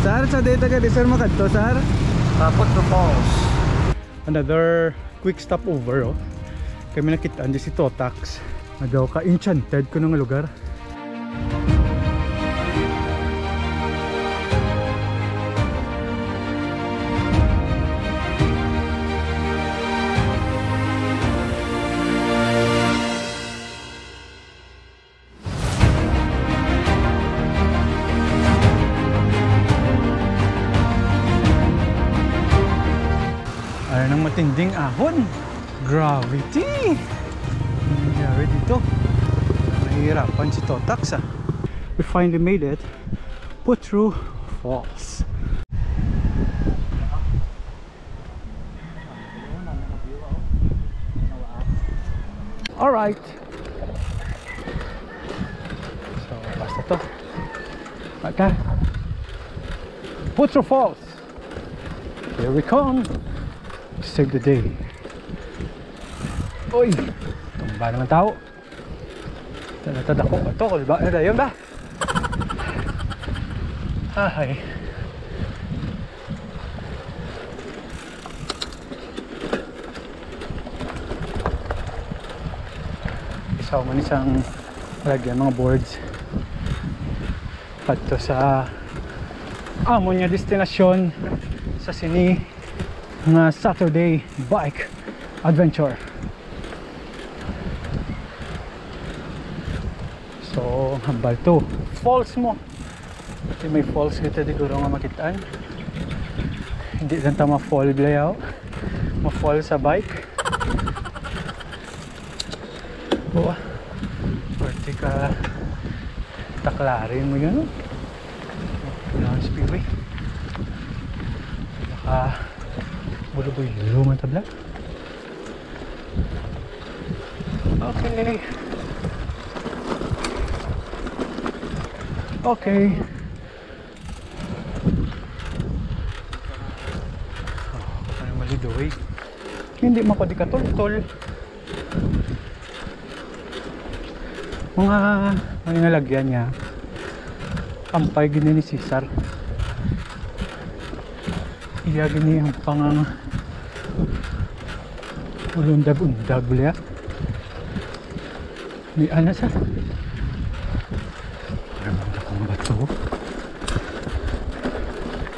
Sar, sa data ka, di sir makadto, sir? Putro Falls. Another quick stopover, oh. Kami nakitaan di si Totax. Nagaw ka enchanted ko ng lugar. Ano ng matinding ahon? Gravity! Nangyari dito. Nahihirapan si Totax, ah. We finally made it. Putro Falls. Alright. So, basta to. Okay. Putro Falls. Here we come. Save the day. Uy! Tumba naman tao. Tanatad ako. Ito, kulba na tayo ba? Ay. Isa mo isang lagyan mga boards. Pato sa amo niya destinasyon sa sini nga Saturday bike adventure. So, hambal to. Falls mo. Kasi may falls kita siguro nga makitaan. Hindi lang ta ma-fall blayaw. Ma-fall sa bike. Buwa. Pwede ka taklarin mo yun. Kailangan speedway. Baka buluboy luman tabla. Okay. Okay. Ano malidoy? Hindi makodi ka tol. Mga nalagyan niya. Kampay gini ni Cesar. Iya gini ang pangang ulundag-undag ulit. May anas ha. Naman akong bato.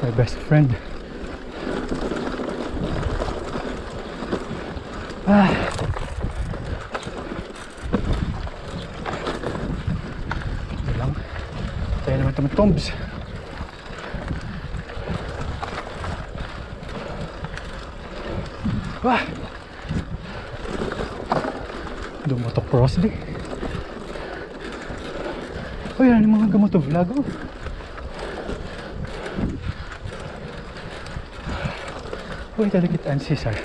My best friend. Ito lang. Tayo naman ito tombs. Dumotocross di. Oh yan yung mga gamoto vlog, oh. Uy, talikitaan si Cesar.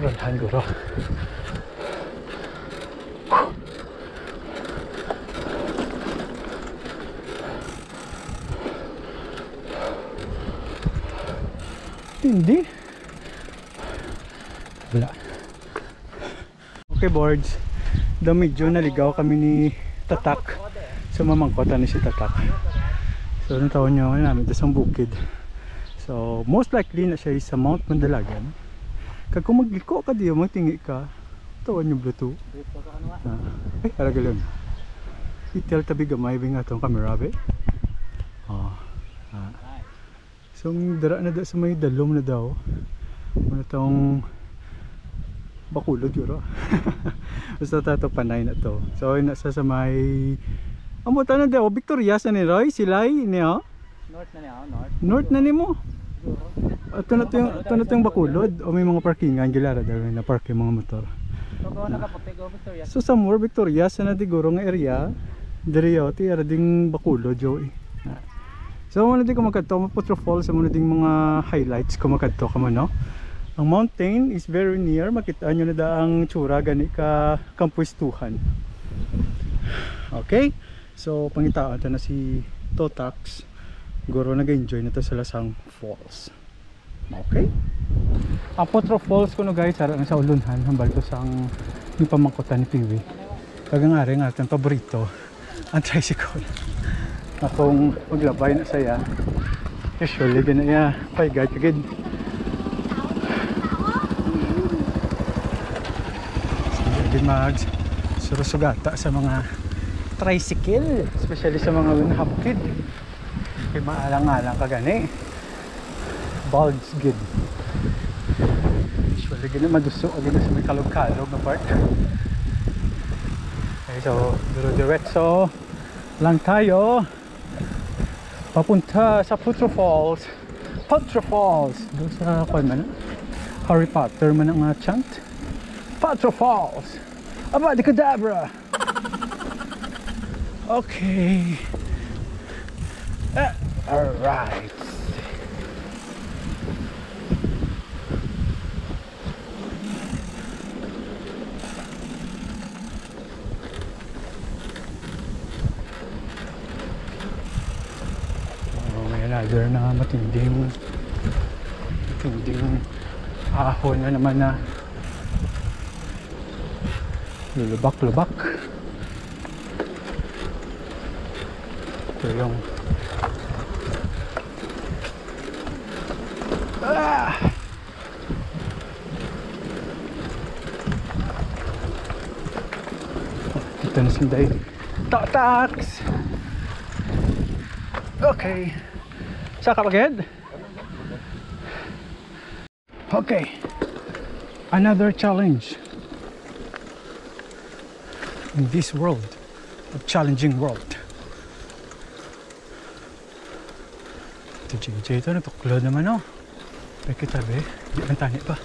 Ronhan guro. Hindi. Wala. Okay boards, medyo naligaw kami ni Tatak. So mamangkota ni si Tatak. So natawon nyo namin ito sa bukid. So most likely na siya sa Mount Mandalagan. Kag kung magliko ka diyo, magtingi ka, tawon nyo Bluetooth. Ay, haragalan. Itel tabi gamay bing atong camera be. So dara na da sa may dalom na daw. Ano tong Bakulod yun. Basta tato panay na to. So nasa sa may amo tanan daw Victoria sa ni Roy silay niya. North na niya, North na nimo. Ito na to yung Bakulod o may mga parkingan gilara daw na park yung mga motor. So somewhere Victoria sa na diguro nga area diri yo ti ara ding Bakulod yo. So muna din ko magkadto Putro Falls sa muna ding mga highlights ko magkadto ka man no. Ang mountain is very near, makita nyo na daang tsura gani ka kampuistuhan. Okay, so pangitaan na si Totax. Guro nag-enjoy na to sa Lasang Falls. Okay, ang Putro Falls ko no guys, sarang sa ulunhan, hambal to sa ang pamangkutan ni Piwi. Kagang ari nga ating paborito, ang tricycle. akong maglabay na saya. Usually ganaya paigay kagid. Sige mag surusugata sa mga tricycle, especially sa mga unhabkid. Kay maalang-alang ka gani. Bulge gid. Usually gina maduso agad sa may kalog-kalog na part. Okay, so diretso lang tayo papunta sa Putro Falls. Putro Falls doon sa kwan man, Harry Potter man ang chant. Putro Falls, Avada Kedavra. Okay, alright. Another na matinding ahon na naman na lulubak-lubak. Ito yung ito na sinday tataks. Okay, saka agad. Okay, another challenge in this world, a challenging world. Ito JJ, ito natuklod naman oh. Ay kitabi, di man tani pa.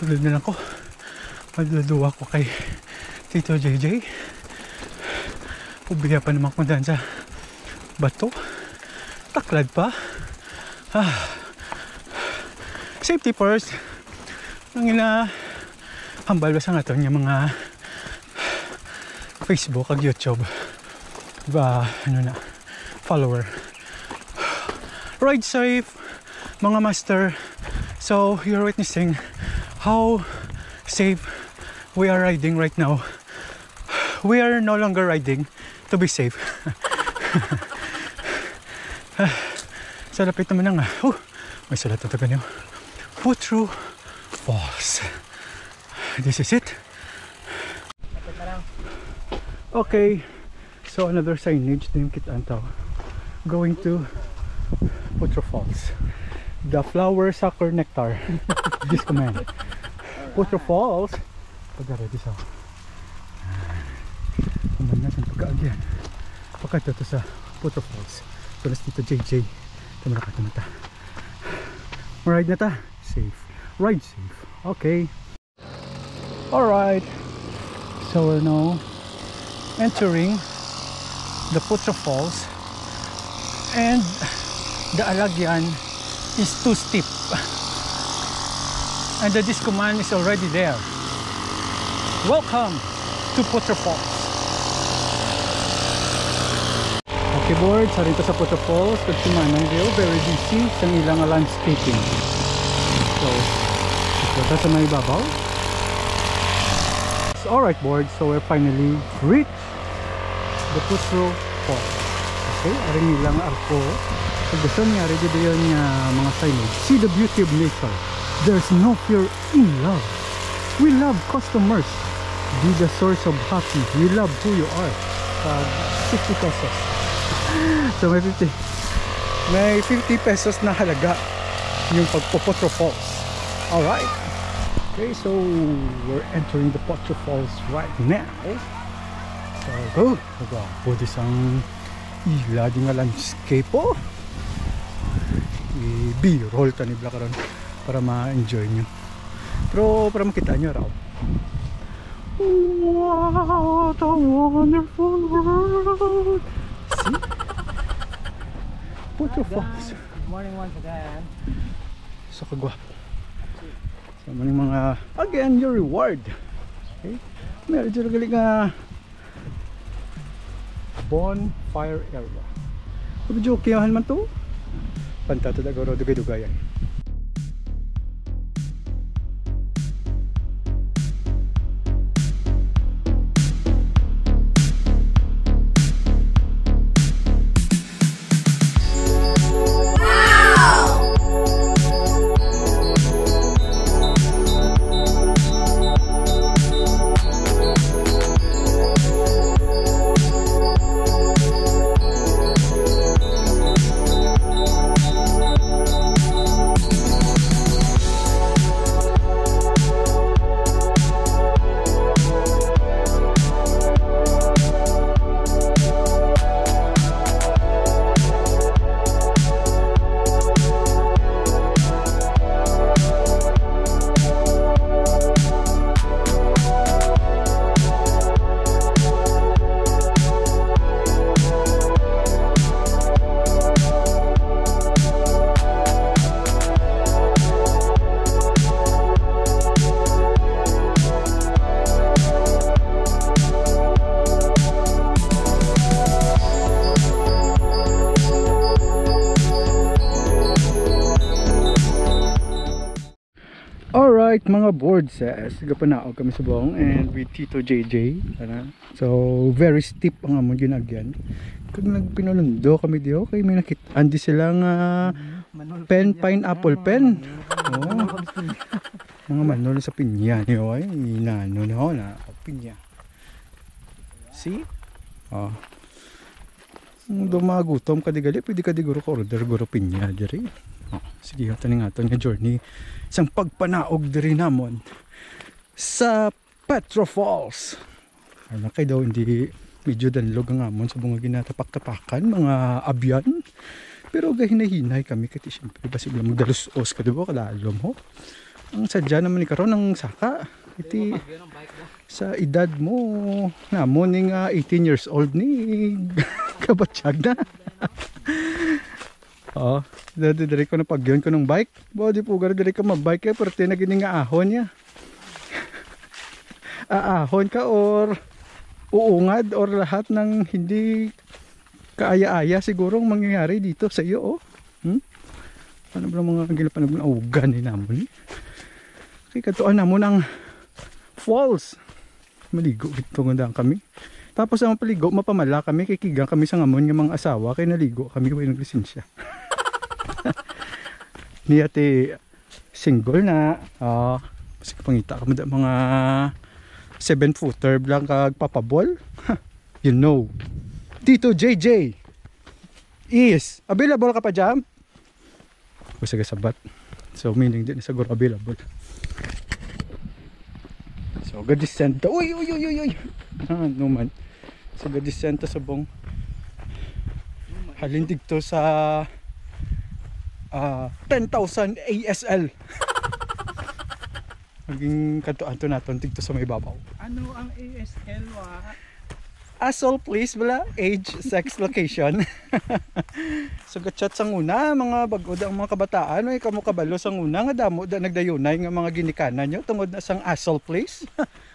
Tulad na lang ko. Magduduwa ko kay Tito JJ. Ubiya pa naman kung daan sa bato. Taklad pa. Safety first. Nang hambal ba sa nga ito yung mga Facebook ag YouTube. Diba, follower. Ride safe, mga master. So, you're witnessing how safe we are riding right now. We are no longer riding to be safe. Sa lapit naman nga. May salat ito ganyan. Putro Falls. This is it. Okay. So another signage din kitaan tao. Going to Putro Falls. The flower sucker nectar. This command. Putro Falls. Pag-ready sa naman natin pagkaagyan. Pagkata to sa Putro Falls. Tulas dito JJ. Tumara ka tumata. Ride na ta. Safe. Ride safe. Okay. Alright. So we're now entering the Putro Falls. And the alagyan is too steep. And the disco man is already there. Welcome to Putro Falls. Okay board, sarito sa Putro Falls. Kagsumanan kayo, very busy sa ilang landscaping. So, ito sa may babaw. So, alright board, so we're finally reached the Putro Falls. Okay, aring nilang arko. Pag gusto niya, ready yun niya mga signage. See the beauty of nature. There's no fear in love. We love customers. Be the source of happy. We love who you are. 50 pesos. So may 50 pesos na halaga yung pagpo-Putro Falls. Alright. Okay, so we're entering the Putro Falls right now. So go, nagwapo di sang ila di nga landscape po. I-b-roll tanibla karon para ma-enjoy nyo. Pero para makita nyo raw. Wow, what a wonderful world. See? Waterfalls. Good morning once again. So kagwapo. So maning mga, again, your reward. Okay? Meron dyan galing nga bonfire area. Kung medyo kiyahan man to, pantato na garo dugay-dugayan. Alright mga board says, gapanaog kami sa buong and with Tito JJ. So very steep ang amon ginagyan. Kung nagpinulundo kami diyo, kay may nakita andi silang pen, pineapple pen. Oh. Mga manol sa pinya niyo ay inano no na pinya. See? Oh. Dumagutom ka di gali, pwede ka di guro ko order guro pinya diri. Oh, sige, ito nga ito nga journey isang pagpanaog diri namon sa Petro Falls. Ano kay daw hindi medyo danlog ang amon sa mga ginatapak-tapakan mga abyan, pero gahinahinay kami kasi siyempre basi lang magdalos-os ka diba kalalom ho. Ang sadya naman ni karon ng saka iti sa edad mo namon ning 18 years old ni kabatsyag na. Oh, dari ko na pagyon ko ng bike. Body po dari ka mabike pero tinagin nga ahon niya. Aahon ka or uungad or lahat ng hindi kaaya-aya sigurong mangyayari dito sa iyo oh. Ano ba mga ginapanag na ugan ni namon? Kay katuan namon ang falls. Maligo gito ngandang kami. Tapos ang paligo mapamala kami kay kigang kami sa ngamon nga mga asawa kay naligo kami way naglisensya. Niyate single na kasi pangita ka mga 7-footer lang kag papabol. You know Tito JJ is available ka pa jam? Kasi sabat. So meaning din sa guro available. So gadisenta. Uy. No man. So gadisenta sa bong halindig to sa 10,000 ASL. Maging kanto-anto naton tigto sa may babaw. Ano ang ASL wa? Asol please bala, age, sex, location. So gatchat sang una mga bag-o ang mga kabataan oy kamo kabalo sang una nga damo da nagdayunay nga mga ginikanan nyo tungod na sang asol please.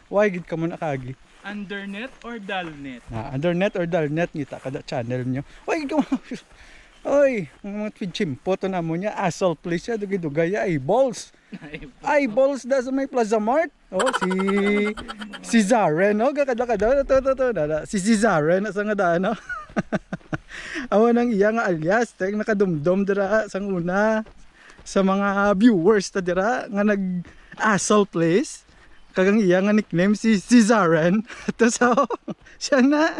Why gid kamo nakagi? Undernet or dullnet? Undernet or dullnet ngita kada channel nyo. Why gid kamo oy, mga twidchimpo to namo niya asol please ya dugay-dugay eyeballs. Eyeballs da sa may Plaza Mart. Oh, si Zaren no gakada-kada to si Zaren sa nga daan no. Awan nang iya nga alias tek nakadumdum dira sang una sa mga viewers ta dira nga nag asol please. Kagang iya nga nickname si Zaren. To so siya na.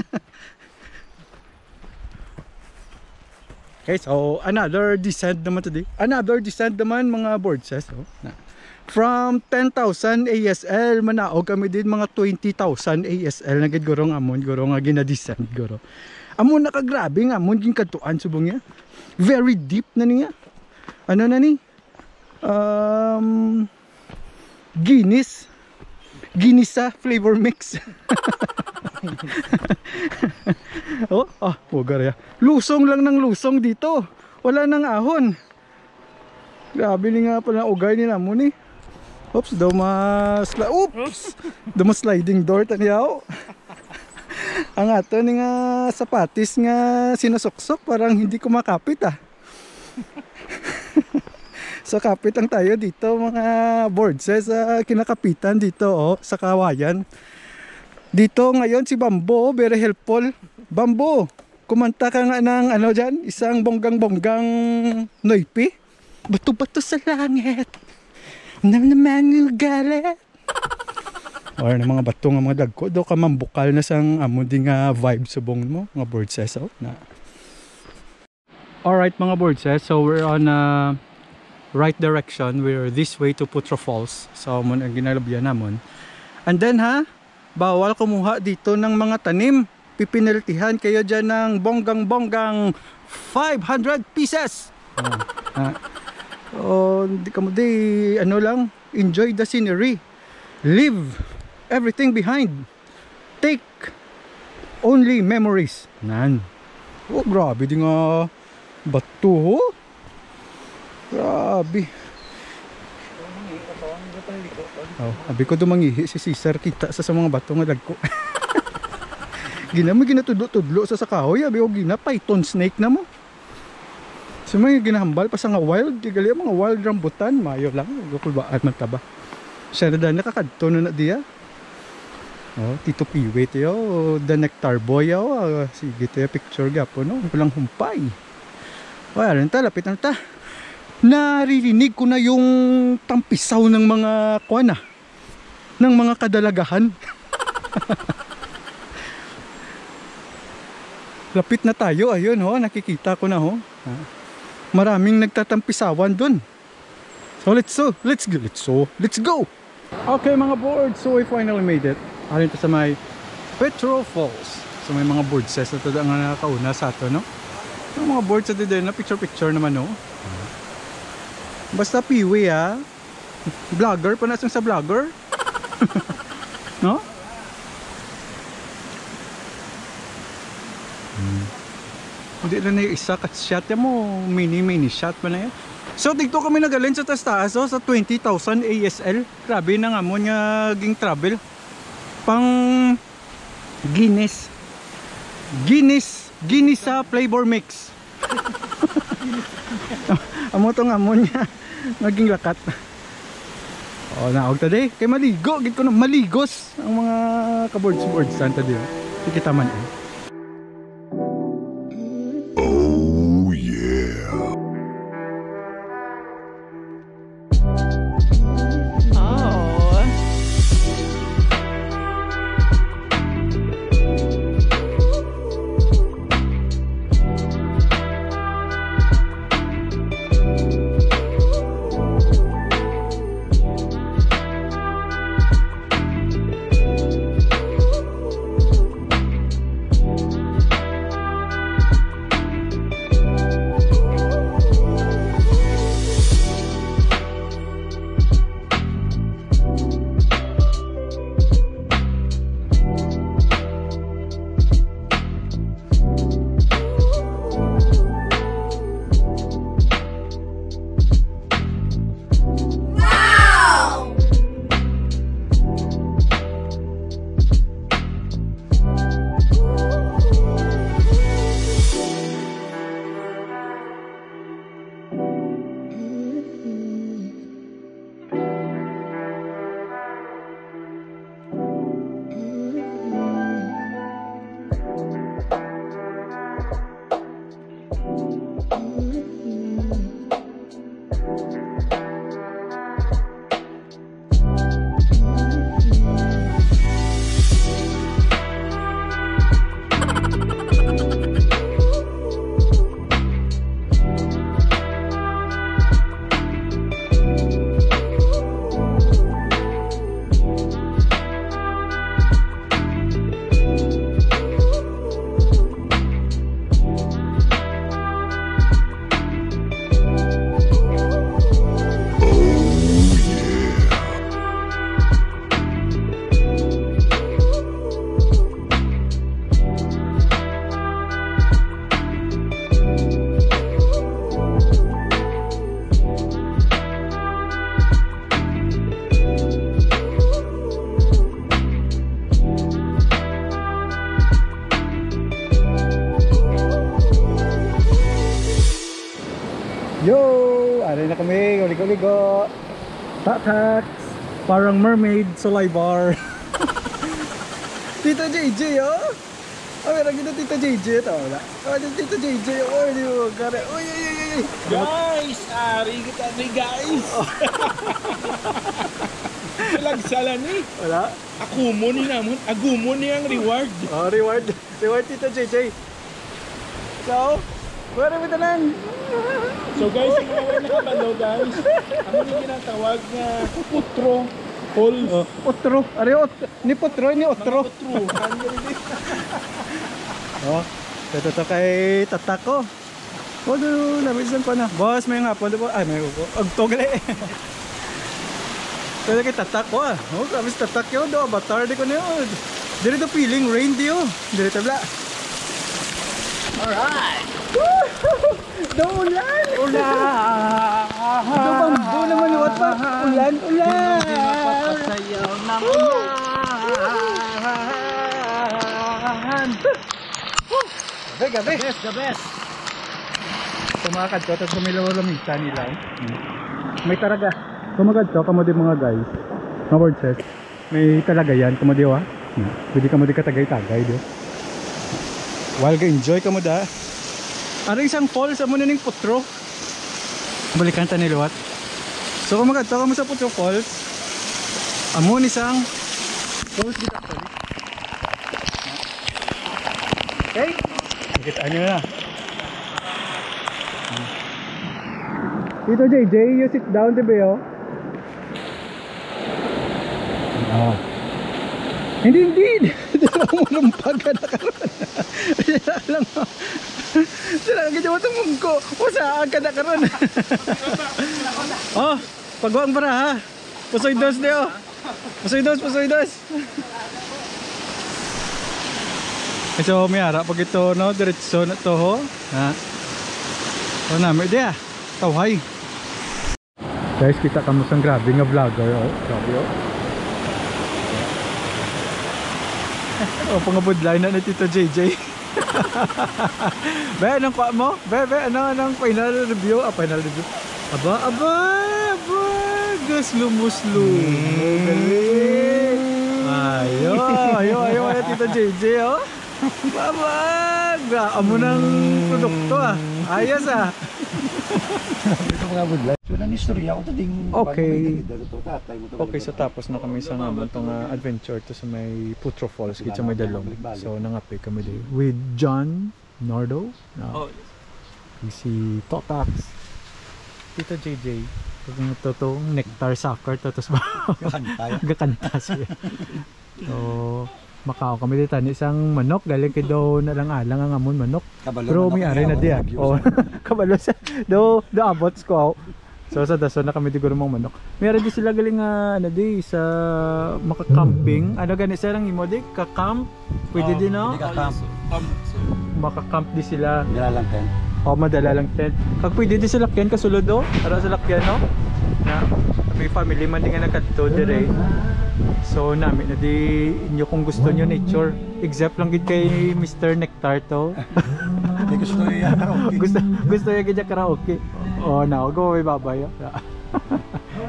Okay, so another descent naman today. Another descent naman mga board says. Oh, na. From 10,000 ASL manaog kami din mga 20,000 ASL na gid guro nga amon guro nga ginadescend guro. Amon nakagrabe nga amon gin kadtuan subong niya. Very deep na niya. Ano na ni? Ginisa flavor mix. Huwag ya. Lusong lang ng lusong dito. Wala nang ahon. Grabe ni nga pala ugay ni namo ni. Oops, duma sliding door taniyaw. Ang ato ni nga sapatis nga sinusuksok parang hindi kumakapit So kapit lang tayo dito mga boards sa kinakapitan dito sa kawayan. Dito ngayon si Bambo, very helpful. Bambo, kumanta ka nga ng ano dyan, isang bonggang-bonggang noipi. Bato-bato sa langit, naman yung galit. Or na mga bato nga mga dagko, do ka mambukal na sang amo di nga vibe subong mo, mga boards na. Alright mga boards, so we're on right direction. We're this way to Putro Falls. So ang ginalabyan namon. And then bawal kumuha dito ng mga tanim. Pipinaltihan kayo dyan ng bonggang-bonggang 500 pieces. Hindi ka mo ano lang, enjoy the scenery. Leave everything behind. Take only memories. Grabe di nga bato. Grabe. Abi ko dumangihi si Cesar kita sa mga bato nga dagko. Ginatudlo-tudlo sa kahoy, abi o python snake na mo. So may ginahambal pa sa nga wild, digali mga wild rambutan, mayo lang, gulbaan magtaba. Siya na dahil nakakadto na diya. Tito Piwe tiyo, the nectar boy sige tiyo picture gapo no, walang humpay. Wala rin lapit na ta. Naririnig ko na yung tampisaw ng mga kuwana, ng mga kadalagahan. Lapit na tayo, ayun nakikita ko na maraming nagtatampisawan dun. So let's go. Okay mga boards, so we finally made it. Alin to sa may Putro Falls. So may mga boards na ito ang nakakauna sa ato, no? Yung mga boards na dito na picture naman, no? Basta piwi vlogger pa nasang sa vlogger. No? Hindi na yung isa cut shot mo, mini shot pa na yan. So dito kami nagalin sa taas sa 20,000 ASL. Grabe na nga mo nga ging travel pang Ginisa flavor mix. Amo tong amon niya naging lakat. Naog today kay maligo gid ko na maligos ang mga kaboards santa di. Kita man na kami. Ligo-ligo. Tak-tak. Parang mermaid Solay Bar. Tita JJ, oh. Oh, meron kita Tita JJ. Ito, wala. Oh, Tita JJ. Oh, di mo. Kare. Uy, uy, uy, uy. Guys, ari kita ni guys. Lagsala ni. Wala. Akumo ni naman. Agumo ni ang reward. Oh, reward. Reward Tita JJ. So, wala mo tanan. So guys, yung mga nakabalo guys, ano yung ginatawag na putro holes. Oh, otro. Ari ni potro ni otro. Putro. Oh, ito kay tatako. Oh, do nabisan pa na. Boss, may nga po do. Ay, may upo. Agtogle. Kaya kay tatako ah. Oh, grabe si tatak yo do. Avatar di ko na yun. Diri to feeling rain di yo. Diri tabla. Alright. Do ulan. Ulan. Do bambu naman liwat pa. Ulan, ulan. Papasayaw ng ulan. Gabi. The best. Tumakad ko tapos kumilaw-lamita nila. May taraga. Tumakad ko kamo di mga guys. Mga word says. May talaga yan kamo di wa. Pwede kamo di katagay-tagay di. While ka enjoy kamo da. Ano isang falls amo na ning Putro. Balikan ta ni luwat. So kumakad to kamo sa Putro Falls. Amo ni sang falls dito actually. Okay? Kita ano na. Dito JJ, you sit down diba yo? Oh. Hindi. Dala mo lumpag ka na karon. Dala lang mo. Dala ka mo tumong ko. Usaan ka na karon. Oh, pagwang para ha. Pusoy dos diyo. Pusoy dos. So may ara pag ito no diretso na to ho. Ha. So na may dia. Tawhay. Guys, kita kamo sang grabe nga vlogger oh. Grabe oh. Oh, pangabudlay na ni Tito JJ. Be, anong kuha mo? Be, anong final review? Final review. Aba. Gas lumuslo. Ayo, Tito JJ oh. Babag! Amo ng produkto ah. Ayos ah. Ito mga budlay. So nang istorya ako tading Okay. Okay, so tapos na kami sa naman tong adventure to sa may Putro Falls kita may dalong. So nangapi kami din with John Nardo. Oh, Si Totax. Tito JJ. Kung totong nectar sucker tapos gakanta siya. So Macau kami dito ni isang manok galing kay do na lang alang ang amon manok. Pero may ari na diya. Oh, kabalo sa do abots ko. So sa daso na kami diguro mong manok. Meron din sila galing ano di sa maka-camping. Ano gani sila ng imo di ka-camp. Pwede din no? Maka-camp di sila. Dala lang tent. O madala lang tent. Kag pwede di sila kyan kasulod do. Para sa lakyan no. Na may family man din nga nagkadto dire. So namin na di inyo kung gusto nyo nature. Except lang gid kay Mr. Nectar to. Hindi gusto niya karaoke. gusto niya gid karaoke. Oh, now go may babayo.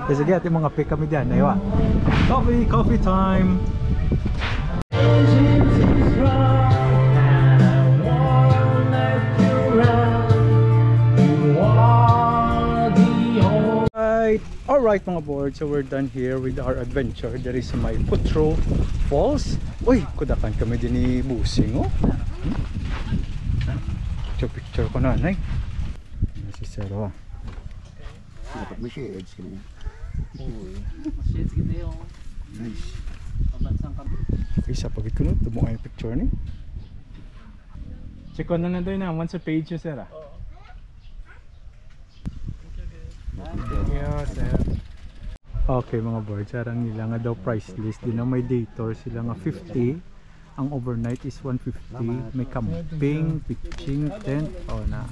Sige, ating mga pick kami diyan, aywa. Coffee time. Alright mga board, so we're done here with our adventure. There is my Putro Falls. Uy, kudakan kami din ni Busing oh. Picture ko nanay. Si Sero ah. Dapat may shades kanya. shades gid yo. Nice. Pabansang ka. Isa pagit ko no, tumo ay picture ni. Check ko na nandoy na once a page yo sir ah. Okay mga board, sarang nila nga daw price list din na may day tour sila nga 50. Ang overnight is 150. May camping, pitching, tent. Oh na.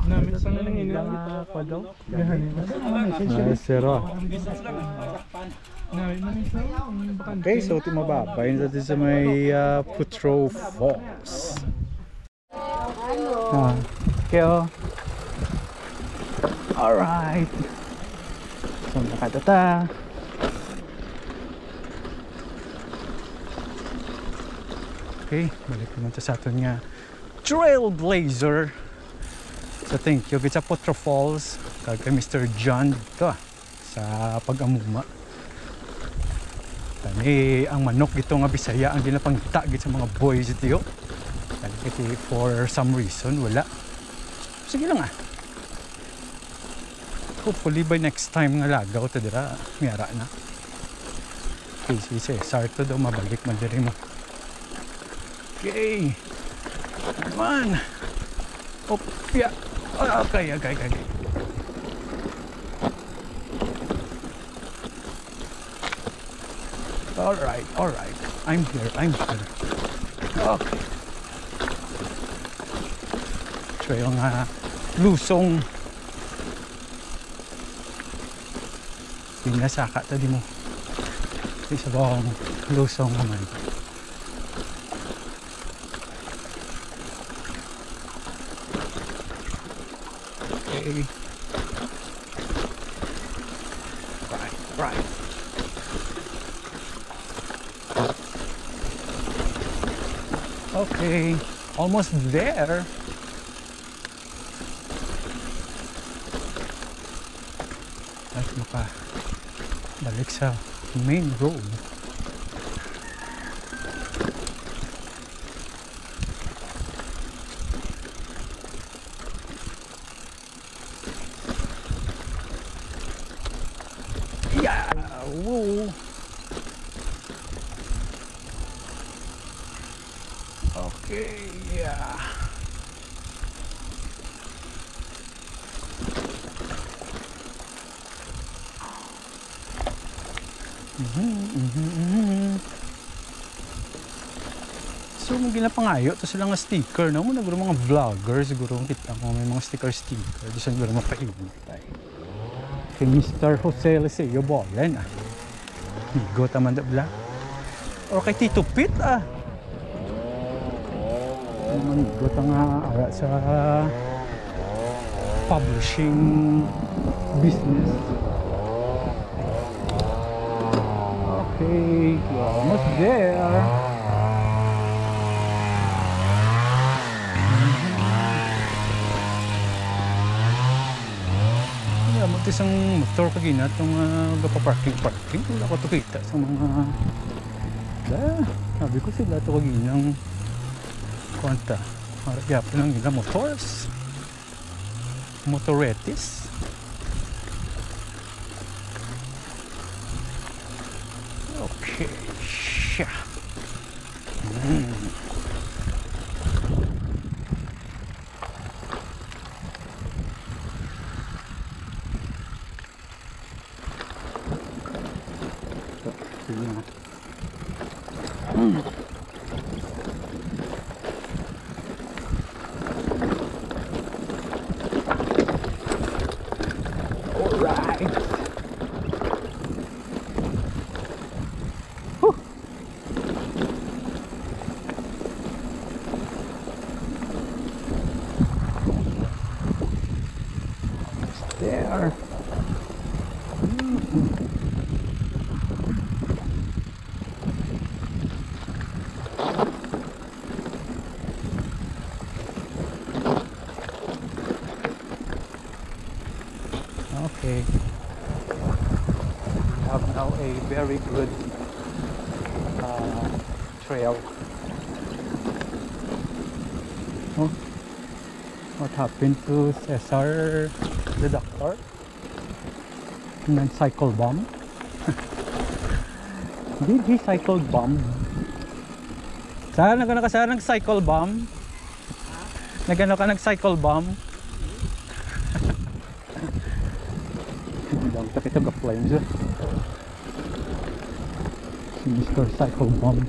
Namin sa nang nila nga pa daw. Zero. Okay, so timababay na sa may Putro Falls. Okay oh. Alright. So nakatata. Okay, balik naman ta sa aton nga Trailblazer. So thank you sa Potro Falls kag kay Mr. John to sa pag-amuma. Tani ang manok dito nga Bisaya ang ginapangita gid sa mga boys dito. Kasi for some reason wala. Sige lang hopefully by next time nga lagaw ta dira miyara na. Okay, sige, sarto daw mabalik man diri mo. Okay. Come on. Oh, yeah. Okay. All right. I'm here. Okay. Trail nga lusong. Pinasaka tadi mo. Isa bang lusong naman. Okay. Right. Okay, almost there. At balik sa main road. Yeah, whoa. Okay, yeah. So may ginapangayo to sila nga sticker no mo naguro mga vloggers siguro kita ko may mga sticker di sa siguro mapahinintay kay Mr. Jose Liceo Bolen Migo taman da vlog or kay Tito Pit Migo ta nga ara sa publishing business. Okay, we're almost there. Isang motor kagina itong gapaparking wala ko ito kita sa mga sabi ko sila ito kaginang kwanta maragya po ng ilang motoretis okay siya there. Okay. We have now a very good trail. Oh, what happened to Cesar the doctor? And then cycle bomb. Did he cycle bomb? Saan nagano ka sa cycle bomb? Nagano ka nag-cycle bomb? Hindi lang kita ka flames. Si Mr. Cycle Bomb.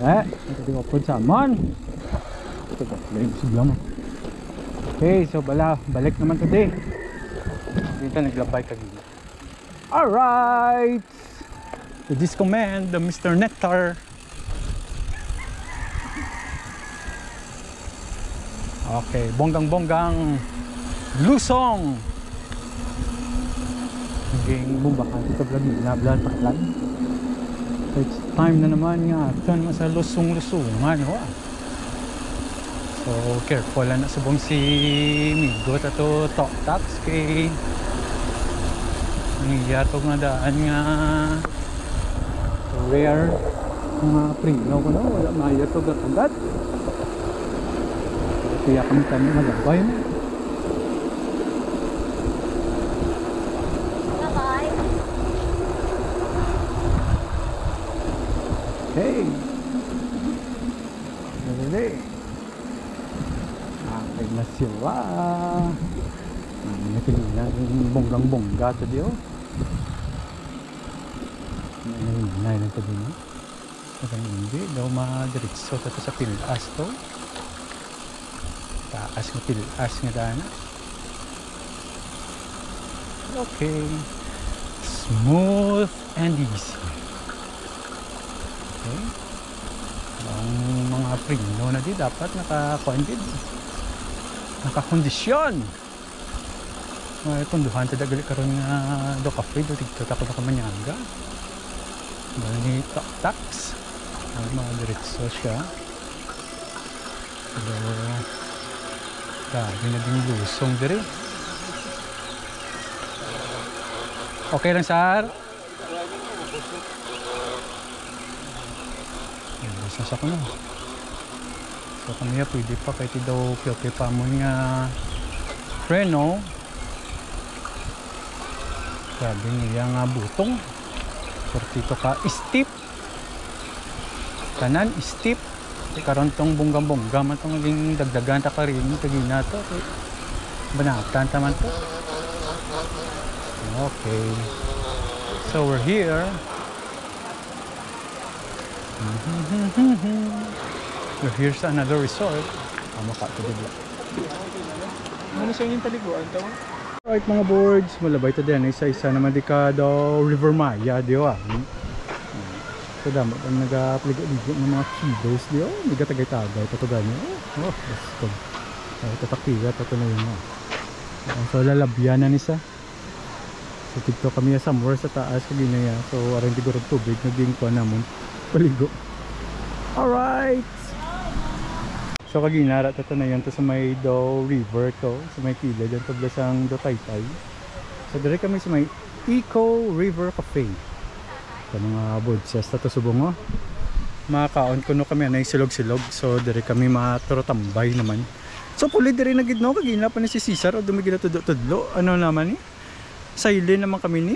Ito ko po sa man. Ito ka flames lang. Okay, so balik naman today. Dito naglabay kagina. Alright! So this command, the Mr. Nectar. Okay, bonggang-bonggang Lusong. naging bumbakan ito vlog na vlog paklan. It's time na naman nga ito naman sa lusong-lusungan so careful lang na subong si Migo tato tok tax kay niya to nga daan nga rare mga prino ko no wala maya to gatangat kaya kami tayo magabay mo. Hey! Dali! Ay, masiwa! Natingnan yung bonggang-bongga ito diyo. Nahinay lang ito din. Parang hindi daw madiritso ito sa pilas to. Taas nga pilas nga dana. Okay. Smooth and easy. Okay. Ang mga prino na di dapat nakakondisyon. May punduhan ta dagali karon nga do cafe do dito ta ko manyaga. Bali tax. Ang mga diretso siya. Pero grabe na din lusong dire. Okay lang sir. Sasa ko na. So kami pwede pa kahit daw pioke pa mo nga freno. Grabe niya nga butong. Portito ka steep. Kanan steep. Karon tong bonggang-bongga man tong naging dagdagan ta ka rin kagina to. Banatan taman to. Okay. So we're here. We're here sa another resort. Maka ito dito. Ano sa inyong paliguan to? Alright mga boards, malabay ito din. Isa-isa naman di ka daw River Maya, di ba? So dami ang nag-apligo-ligo ng mga kiddos, di ba? Nag-tagay-tagay, ito ganyan. Oh, let's go. Ito takigat, ito na yun. So lalabyan na nisa. So tigto kami somewhere sa taas kaginaya. So aring siguro tubig, naging kuha naman. Paligo. Alright. So kaginara ito na yun to sa may Do River to. Sa may kilid yung tablas ang Do Taytay. So dire kami sa may Eco River Cafe. Ito mga bodsas ito subong makaon ko no kami na silog-silog. So dire kami maturotambay naman. So puli dire na gid no kagina pa ni si Cesar o dumigi na tudlo. Ano naman ni? Silent naman kami ni.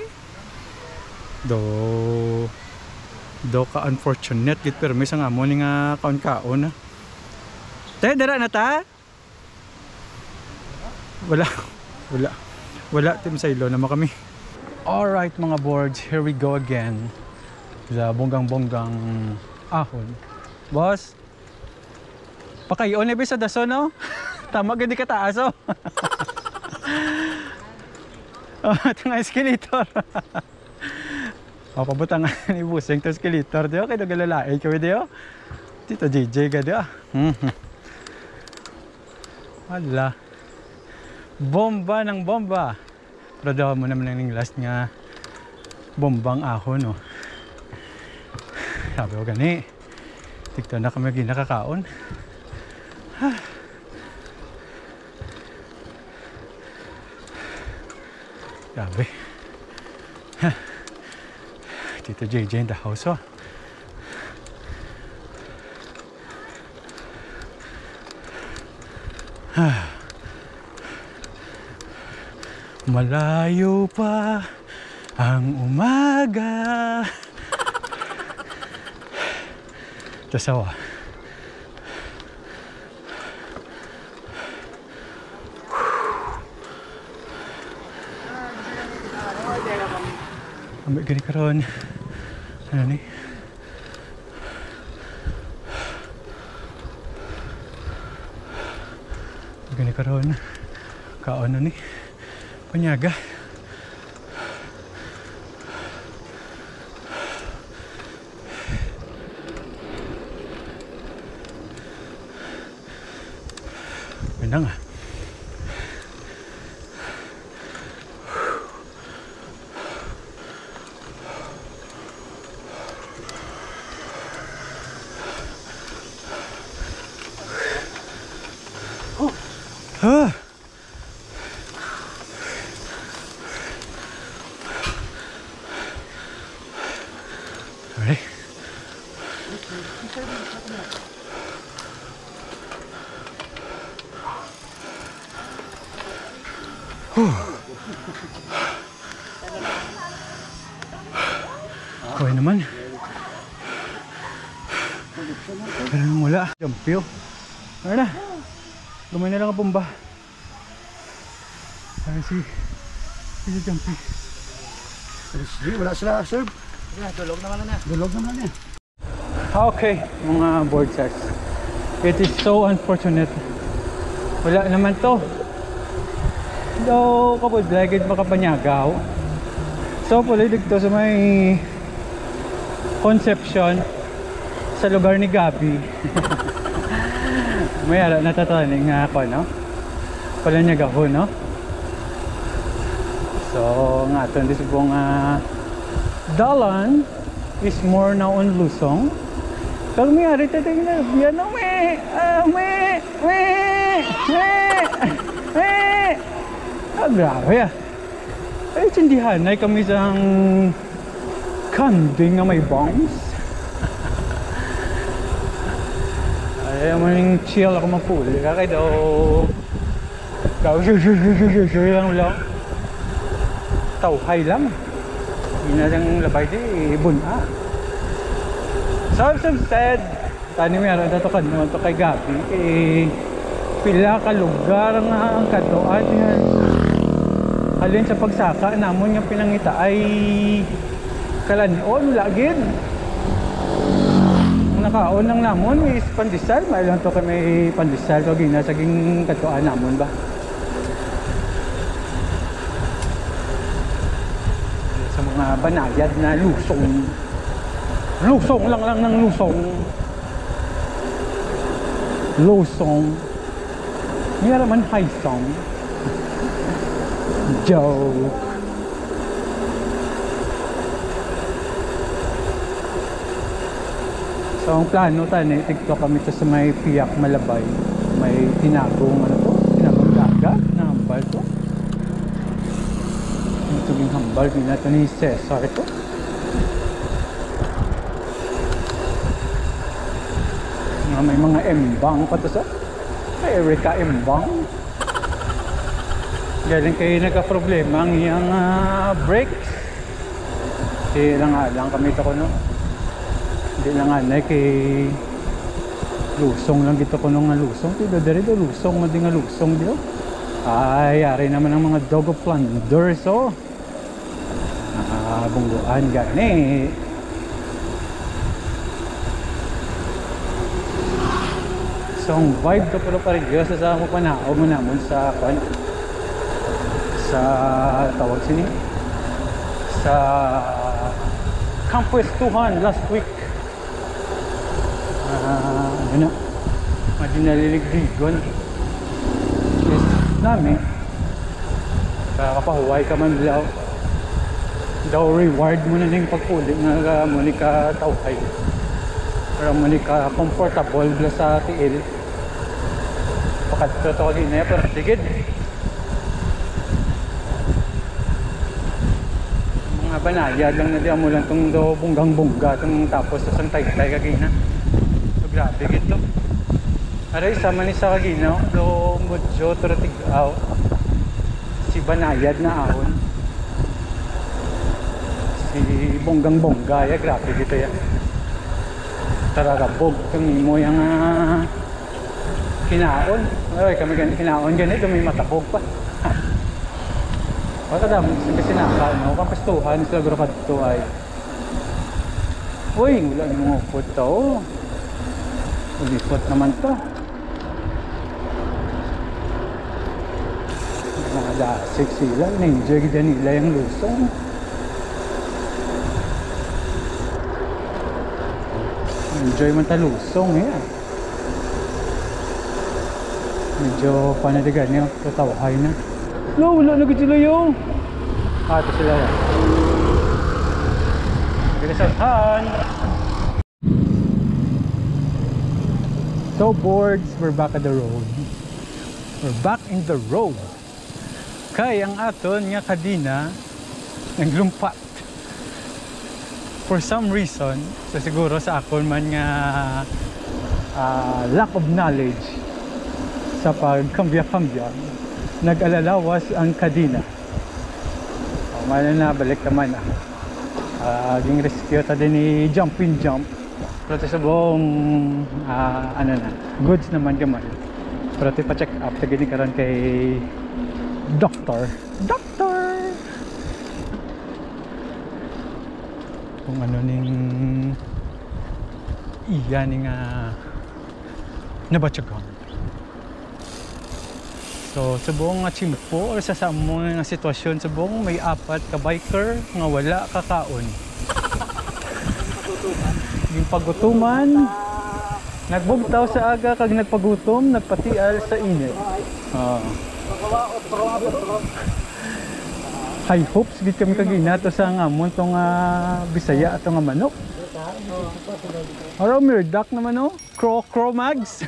Do ka unfortunate git permis ang amo ni nga kaon-kaon. Te dara na ta? Wala team saylo naman kami. All right mga boards, here we go again. Sa bonggang-bonggang ahon. Boss. Pakayon na sa daso no? Tama gid ka taas oh. Oh, tanga escalator. O, pabutangan ni Buseng to escalator diyo. Kaya nagalalain kami diyo. Tito JJ ka diyo. Wala. Bomba ng bomba. Pero daw mo naman ng last nga bombang ahon. No? Sabi ko gani. Tikto na kami ginakakaon. Grabe. Tito JJ in the house oh. Malayo pa ang umaga. Tasawa. Ambil gani karon. Ano ni? Gani karon. Kaon ni? Panyaga. Menang ah. Ah. Alright. Okay naman. Pero nang wala. Jumpyo. Ano na? Lumay na lang ang bomba. Ay si Jumpy. Wala sila serve. Dulog naman na. Dulog naman yan. Okay, mga board sets. It is so unfortunate. Wala naman to. Daw kapag lagid makapanyagaw. So pala dito sa may Conception sa lugar ni Gabi. May ara natataning nga ako, no? Pala niya gaho, no? So nga ito this buong dalan is more now on Lusong. Pag may ari tayo na yan, grabe ah. Ay, tindihan ay kami sang kambing nga may bombs. Ay, maning chill ako mapuli. Kakay daw lang. Tauhay lang. Hindi na siyang labay di buna. Some said, tani may araw datokan naman to kay Gabi. Pila ka lugar nga ang katuan yan. Alin sa pagsaka namon yung pinangita ay kalanon lagid. Ang nakaon lang namon is pandesal. May lang to kay may pandesal so ginasaging katuan namon ba. Sa mga banayad na lusong. Lusong lang ng lusong. Lusong. Hindi naman high song. Joke. So ang plano tayo na TikTok kami to sa may Piyak Malabay. May tinagong ano to? Tinagong dagat na hambal to. Ito yung hambal natin ni Cesar ito. May mga embang pa to sa may Erika embang. Galing kayo nagka-problema ang iyang brakes. Hindi lang kami ito ko no. Hindi lang nga kay lusong lang dito ko nung lusong. Tiba dari do lusong mo din nga lusong dito. Ay, yari naman ang mga dog of Flanders so. Bungguan gani. So ang vibe ko pala pa rin yun sa mo panao mo naman sa tawag sini sa Campus 200 last week ano na madinaliligdigon yes namin kakapahuway ka man daw reward mo na yung pagpuli nga mo ni ka tawhay para mo ni ka comfortable bla sa tiil pakatotogin na pero sigid banayad lang na diyan mo lang itong do bunggang-bungga itong tapos isang taytay kagina so grabe gito aray sama ni sa kagina do mudyo turatigaw si banayad na ahon si bunggang-bungga ya grabe gito ya tararabog itong imo yung kinaon aray kami ganit kinaon ganito may matabog pa Pagkadami kasi naka, no? Kapastuhan sila guro kadto ay. Uy, wala ni mga upod to. Ulipot naman to. Mga dasig sila, na-enjoy gida nila yung lusong. Enjoy man ta lusong eh. Medyo panadigan niyo, tatawahay na. No, wala na sila yung ito sila yan Bilisahan. So boards, we're back at the road. We're back in the road. Kaya ang aton nga kadina naglumpat. For some reason, so siguro sa akon man nga lack of knowledge sa pagkambya-kambya, nag-alalawas ang kadina. Mana na balik naman ging rescue ta din ni jump. Pero sa buong ano na, goods naman gaman. Pero pa check up sa gini karon kay doctor kung ano ning iya ning nabatyagan. So sa buong chimpo or sa samong nga sitwasyon sa buong may 4 ka biker nga wala kakaon. Yung pagutuman, nagbugtaw sa aga kag nagpagutom, nagpatial sa init. High hopes gid kami kaginato sa ngamon tong Bisaya ato nga manok. Aro mirdak naman no, crow mags.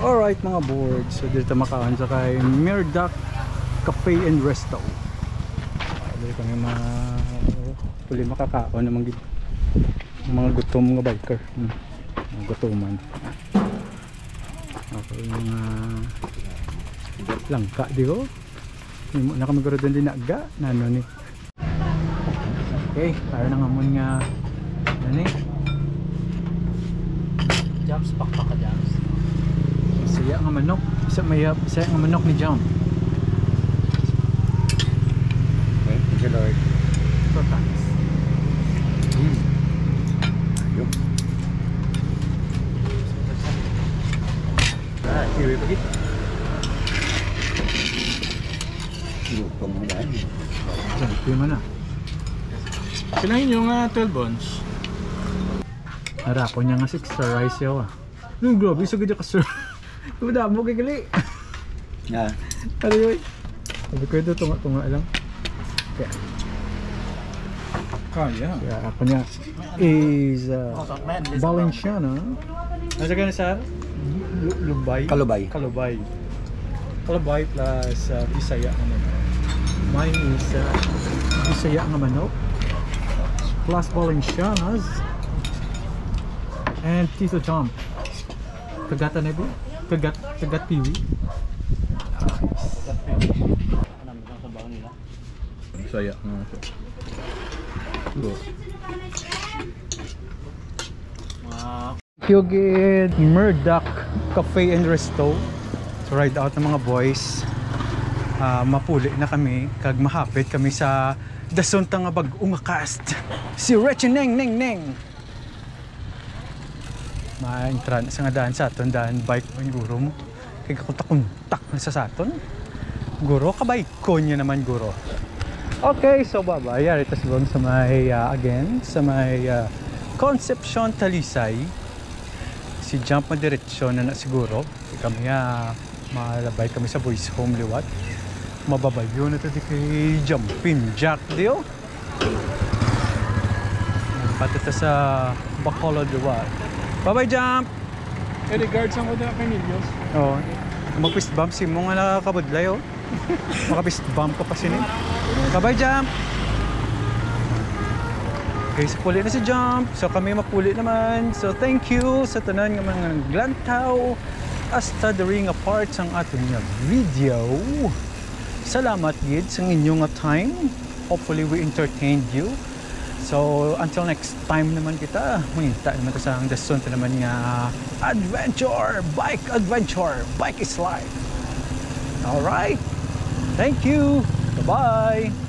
Alright mga boards, so dito makaon sa kay Mirdak Cafe and Resto. Dito kami puli makakaon ng mga gutom nga biker. Mga gutoman. Okay, mga langka di ko. Hindi mo na kami garo din aga. Nano ni. Okay, para na ngamon nga ano jumps pakpak ka jumps. Saya nga manok, saya nga manok ni jump. Okay, thank you Lord. So thanks. Ayun. Iwi pa kita. Lutong mo dahil. Jump mo na. Kinahin yung 12 ounce. Harapon niya nga 6 star rice yaw Nung grabe, so ganda ka sir. Kumada mo kay gali. Nga. Ano yun? Sabi ko ito, tunga lang. Kaya. Kaya. Kaya ako niya is Valenciana. Ano sa gano'n sir? Lubay? Kalubay. Kalubay plus Bisaya nga manok. Mine is Bisaya nga manok. Plus Valencianas. And Tito Tom. Kagata na ba? Kagat piwi. Saya. Hyugid Mirdak Cafe and Resto. So ride out ng mga boys. Mapuli na kami. Kag mahapit kami sa dason nga bag-ong cast. Si Rechi Neng. Maintran sa nga daan sa aton, daan bike mo yung guro mo. Kaya kakuntak na sa aton. Guro, kabay ko niya naman guro. Okay, so bye-bye. Ito siguro sa may, again, sa may Concepcion Talisay. Si jump na diretsyon na siguro. Kami malabay kami sa boys home liwat. Mababayo na ito di kay Jumpin Jack Dio. Pati ito sa Bacolod liwat. Bye-bye, Jump! Regards ang kuda kay Nilios. Oo. Mag-fist bump si mo nga nakakabudlay, oh. Maka-fist bump ka pa sinin. Bye-bye, Jump! Okay, so puli na si Jump. So kami mapuli naman. So thank you sa tanan nga mga glantaw. Hasta the ring apart sang aton nga video. Salamat gid sa inyong time. Hopefully we entertained you. So until next time naman kita, manginta naman sa ang dason ta naman nga adventure, bike is life. All right. Thank you. Bye-bye.